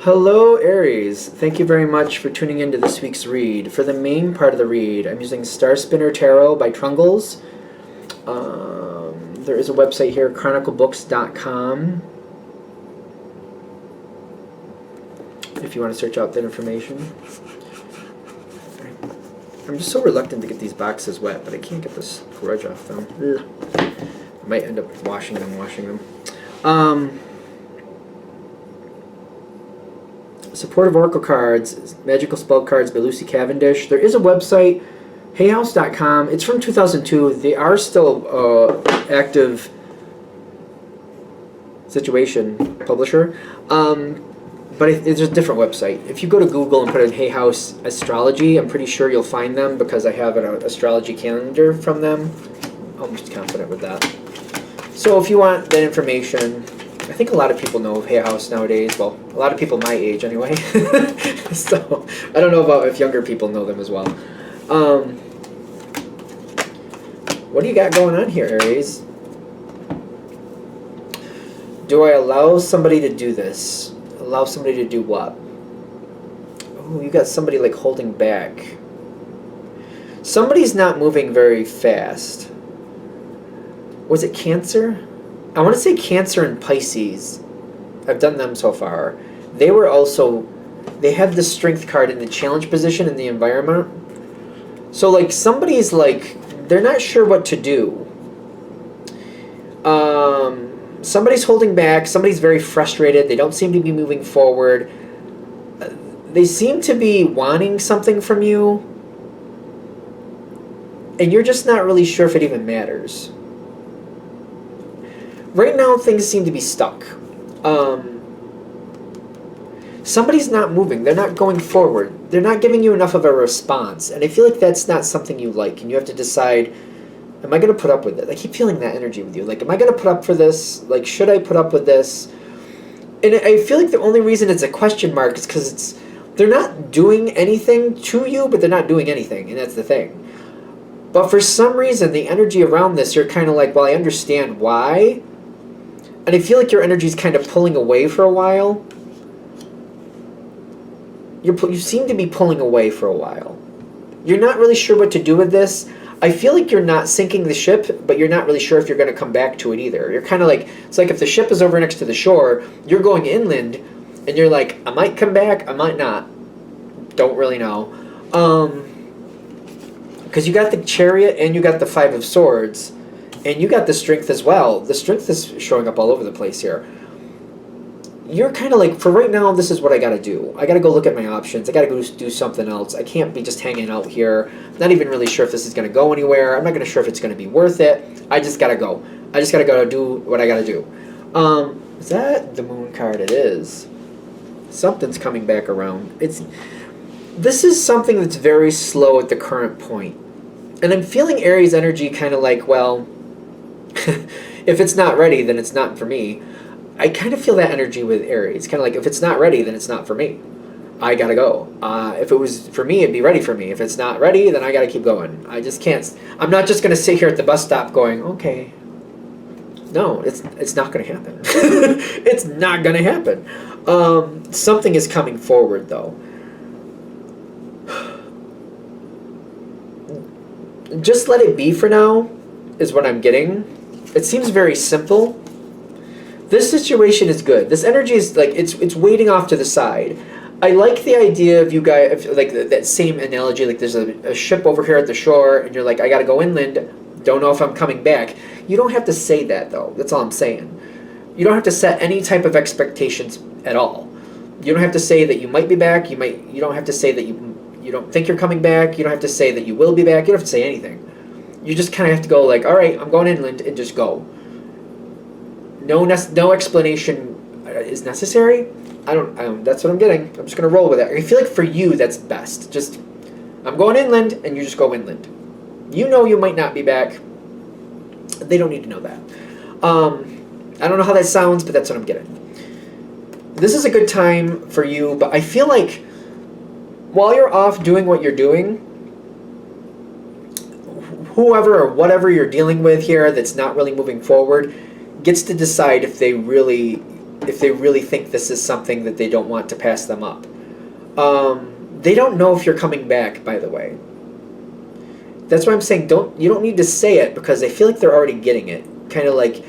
Hello, Aries. Thank you very much for tuning into this week's read. For the main part of the read, I'm using Star Spinner Tarot by Trungles. There is a website here, chroniclebooks.com, if you want to search out that information. I'm just so reluctant to get these boxes wet, but I can't get this grudge off them. I might end up washing them. Supportive Oracle cards, Magical Spell cards by Lucy Cavendish. There is a website, hayhouse.com. It's from 2002. They are still active situation publisher, but it's a different website. If you go to Google and put in Hay House Astrology, I'm pretty sure you'll find them because I have an astrology calendar from them. I'm just confident with that. So if you want that information, I think a lot of people know of Hay House nowadays. Well, a lot of people my age anyway. So I don't know about if younger people know them as well. What do you got going on here, Aries? Do I allow somebody to do this? Allow somebody to do what? Oh, you got somebody like holding back. Somebody's not moving very fast. Was it Cancer? I want to say Cancer and Pisces. I've done them so far. They had the Strength card in the challenge position in the environment. So like somebody's like, they're not sure what to do. Somebody's holding back. Somebody's very frustrated. They don't seem to be moving forward. They seem to be wanting something from you. And you're just not really sure if it even matters. Right now, things seem to be stuck. Somebody's not moving. They're not going forward. They're not giving you enough of a response. And I feel like that's not something you like. And you have to decide, am I going to put up with it? I keep feeling that energy with you. Like, am I going to put up for this? Like, should I put up with this? And I feel like the only reason it's a question mark is because they're not doing anything to you, but they're not doing anything. And that's the thing. But for some reason, the energy around this, you're kind of like, well, I understand why. And I feel like your energy is kind of pulling away for a while. You seem to be pulling away for a while. You're not really sure what to do with this. I feel like you're not sinking the ship, but you're not really sure if you're going to come back to it either. You're kind of like, it's like if the ship is over next to the shore, you're going inland, and you're like, I might come back, I might not. Don't really know. Because you got the Chariot and you got the Five of Swords. And you got the Strength as well. The Strength is showing up all over the place here. You're kind of like, for right now, this is what I got to do. I got to go look at my options. I got to go do something else. I can't be just hanging out here. Not even really sure if this is going to go anywhere. I'm not going to sure if it's going to be worth it. I just got to go. I just got to go do what I got to do. Is that the Moon card? It is. Something's coming back around. This is something that's very slow at the current point. And I'm feeling Aries energy kind of like, well, if it's not ready, then it's not for me. I kind of feel that energy with Aries. Kind of like, if it's not ready, then it's not for me. I gotta go. If it was for me, it'd be ready for me. If it's not ready, then I gotta keep going. I just can't. I'm not just gonna sit here at the bus stop going, okay. No, it's not gonna happen. It's not gonna happen. Something is coming forward, though. Just let it be for now, is what I'm getting. It seems very simple. This situation is good. This energy is like, it's waiting off to the side. I like the idea of you guys, like that same analogy, like there's a ship over here at the shore, and you're like, I gotta go inland, don't know if I'm coming back. You don't have to say that, though. That's all I'm saying. You don't have to set any type of expectations at all. You don't have to say that you might be back. You don't have to say that you don't think you're coming back. You don't have to say that you will be back. You don't have to say anything. You just kind of have to go like, all right, I'm going inland, and just go. No explanation is necessary. That's what I'm getting. I'm just going to roll with it. I feel like for you, that's best. Just, I'm going inland, and you just go inland. You know you might not be back. They don't need to know that. I don't know how that sounds, but that's what I'm getting. This is a good time for you, but I feel like while you're off doing what you're doing, whoever or whatever you're dealing with here that's not really moving forward gets to decide if they really if they really think this is something that they don't want to pass them up. They don't know if you're coming back, by the way. That's why I'm saying you don't need to say it, because I feel like they're already getting it. Kind of like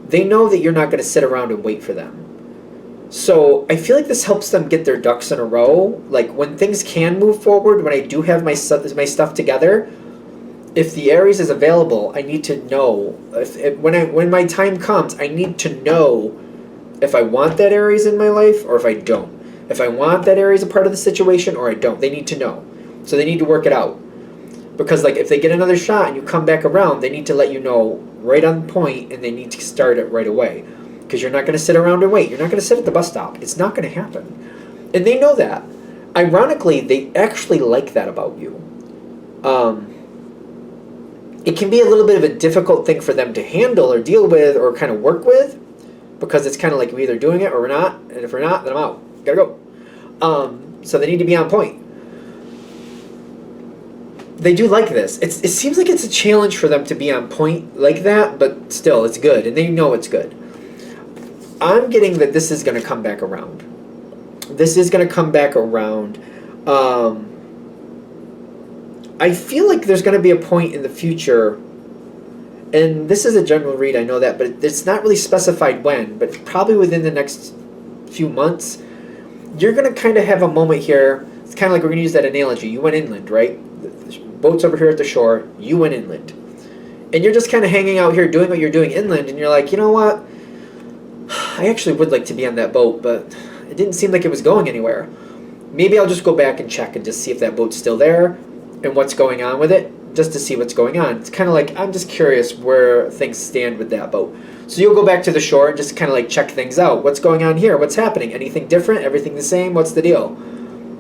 they know that you're not going to sit around and wait for them. So I feel like this helps them get their ducks in a row. Like when things can move forward, when I do have my stuff together, if the Aries is available, I need to know. When my time comes, I need to know if I want that Aries in my life or if I don't. If I want that Aries a part of the situation or I don't. They need to know. So they need to work it out. Because like if they get another shot and you come back around, they need to let you know right on point, and they need to start it right away. Because you're not going to sit around and wait. You're not going to sit at the bus stop. It's not going to happen. And they know that. Ironically, they actually like that about you. It can be a little bit of a difficult thing for them to handle or deal with or kind of work with, because it's kind of like we're either doing it or we're not. And if we're not, then I'm out. Gotta go. So they need to be on point. They do like this. It seems like it's a challenge for them to be on point like that, but still, it's good. And they know it's good. I'm getting that this is going to come back around. This is going to come back around. I feel like there's going to be a point in the future, and this is a general read, I know that, but it's not really specified when, but probably within the next few months, you're going to kind of have a moment here. It's kind of like we're going to use that analogy. You went inland, right? The boat's over here at the shore. You went inland. And you're just kind of hanging out here doing what you're doing inland, and you're like, you know what? I actually would like to be on that boat, but it didn't seem like it was going anywhere. Maybe I'll just go back and check and just see if that boat's still there and what's going on with it, just to see what's going on. It's kind of like, I'm just curious where things stand with that boat. So you'll go back to the shore and just kind of like check things out. What's going on here? What's happening? Anything different? Everything the same? What's the deal?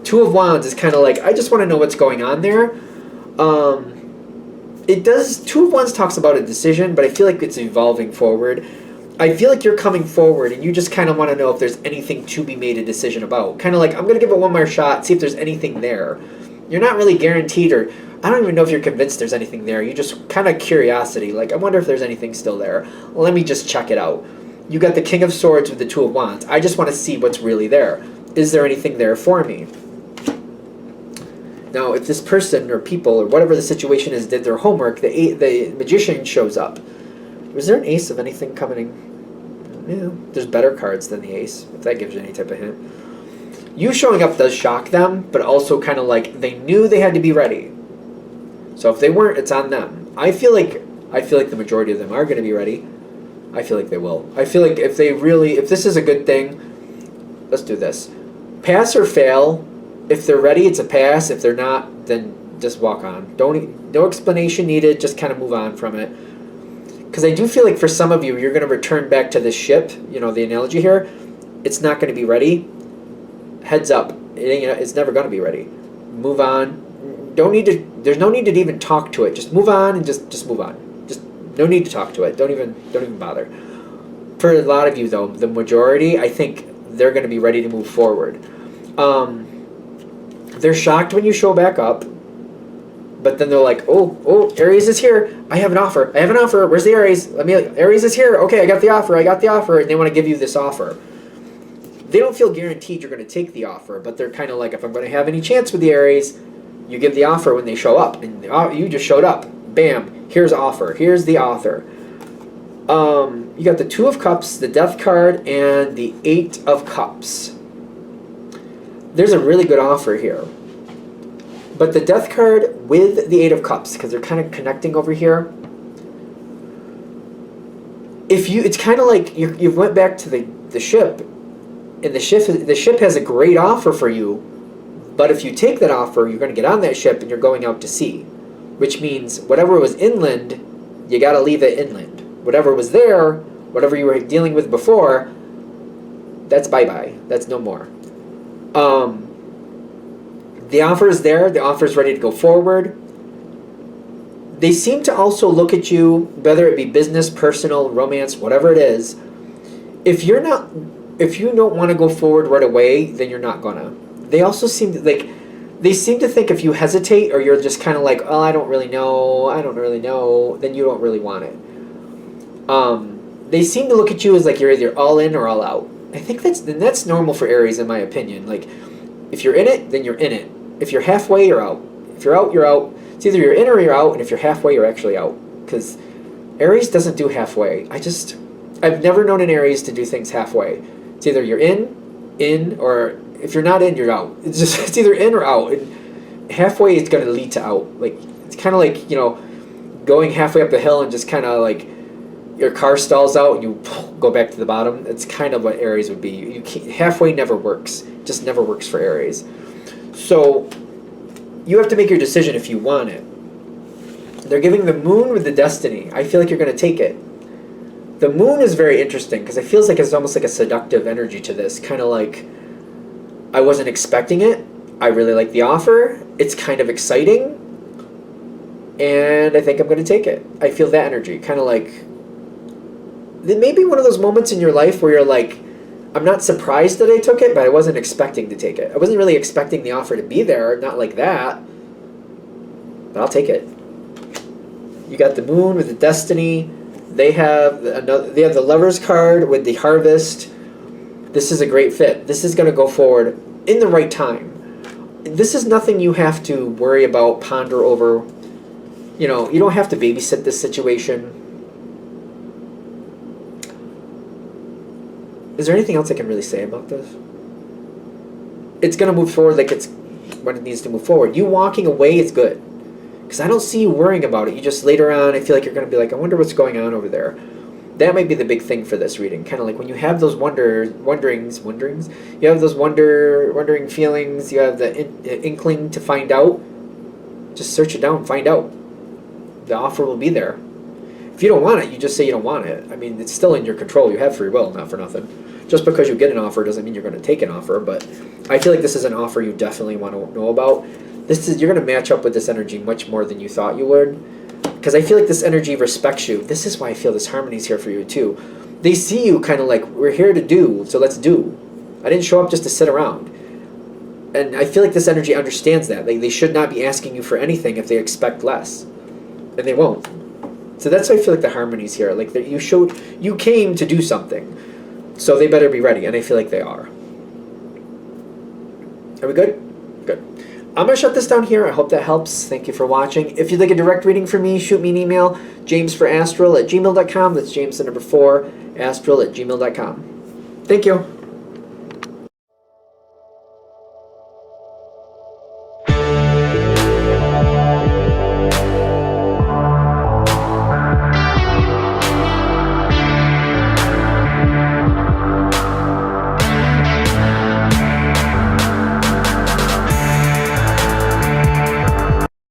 Two of Wands is kind of like, I just want to know what's going on there. Two of Wands talks about a decision, but I feel like it's evolving forward. I feel like you're coming forward and you just kind of want to know if there's anything to be made a decision about. Kind of like, I'm going to give it one more shot, see if there's anything there. You're not really guaranteed, or I don't even know if you're convinced there's anything there. You just kind of curiosity, like, I wonder if there's anything still there. Let me just check it out. You got the King of Swords with the Two of Wands. I just want to see what's really there. Is there anything there for me? Now, if this person or people or whatever the situation is did their homework, the Magician shows up. Was there an ace of anything coming? Yeah, there's better cards than the ace, if that gives you any type of hint. You showing up does shock them, but also kind of like they knew they had to be ready. So if they weren't, it's on them. I feel like the majority of them are going to be ready. I feel like they will. I feel like if this is a good thing, let's do this. Pass or fail. If they're ready, it's a pass. If they're not, then just walk on. No explanation needed. Just kind of move on from it. Because I do feel like for some of you, you're going to return back to this ship. You know, the analogy here. It's not going to be ready. Heads up. It's never going to be ready. Move on. There's no need to even talk to it. Just move on and just move on. Just no need to talk to it. Don't even bother. For a lot of you, though, the majority, I think they're going to be ready to move forward. They're shocked when you show back up, but then they're like, oh, Aries is here. I have an offer. Where's the Aries? Aries is here. Okay, I got the offer. And they want to give you this offer. They don't feel guaranteed you're going to take the offer, but they're kind of like, if I'm going to have any chance with the Aries, you give the offer when they show up. And you just showed up. Bam. Here's offer. Here's the author. You got the Two of Cups, the Death card, and the Eight of Cups. There's a really good offer here. But the Death card with the Eight of Cups, because they're kind of connecting over here. It's kind of like you went back to the ship, and the ship has a great offer for you. But if you take that offer, you're going to get on that ship and you're going out to sea, which means whatever was inland, you got to leave it inland. Whatever was there, whatever you were dealing with before, that's bye-bye. That's no more. The offer is there. The offer is ready to go forward. They seem to also look at you, whether it be business, personal, romance, whatever it is. If you don't want to go forward right away, then you're not gonna. They also seem to think if you hesitate or you're just kind of like, oh, I don't really know, then you don't really want it. They seem to look at you as like you're either all in or all out. I think that's normal for Aries, in my opinion. Like, if you're in it, then you're in it. If you're halfway, you're out. If you're out, you're out. It's either you're in or you're out, and if you're halfway, you're actually out. Because Aries doesn't do halfway. I've never known an Aries to do things halfway. It's either you're in, or if you're not in, you're out. It's either in or out. And halfway is going to lead to out. Like, it's kind of like, going halfway up the hill and just kind of like your car stalls out and you go back to the bottom. It's kind of what Aries would be. Halfway never works. Just never works for Aries. So you have to make your decision if you want it. They're giving the moon with the destiny. I feel like you're going to take it. The moon is very interesting because it feels like it's almost like a seductive energy to this. Kind of like, I wasn't expecting it. I really like the offer. It's kind of exciting. And I think I'm going to take it. I feel that energy. Kind of like, it may be one of those moments in your life where you're like, I'm not surprised that I took it, but I wasn't expecting to take it. I wasn't really expecting the offer to be there. Not like that. But I'll take it. You got the moon with the destiny. They have the Lover's card with the harvest. This is a great fit. This is going to go forward in the right time. This is nothing you have to worry about, ponder over. You don't have to babysit this situation. Is there anything else I can really say about this? It's going to move forward like it's when it needs to move forward. You walking away is good. Because I don't see you worrying about it. You just later on, I feel like you're going to be like, I wonder what's going on over there. That might be the big thing for this reading. Kind of like when you have those wonderings. You have those wondering feelings. You have the inkling to find out. Just search it down, find out. The offer will be there. If you don't want it, you just say you don't want it. I mean, it's still in your control. You have free will, not for nothing. Just because you get an offer doesn't mean you're going to take an offer. But I feel like this is an offer you definitely want to know about. You're going to match up with this energy much more than you thought you would. Because I feel like this energy respects you. This is why I feel this harmony is here for you too. They see you kind of like, we're here to do, so let's do. I didn't show up just to sit around. And I feel like this energy understands that. Like, they should not be asking you for anything if they expect less. And they won't. So that's why I feel like the harmony's here. Like, that you came to do something. So they better be ready. And I feel like they are. Are we good? Good. I'm going to shut this down here. I hope that helps. Thank you for watching. If you'd like a direct reading from me, shoot me an email, jamesforastral@gmail.com. That's James the number 4, astral@gmail.com. Thank you.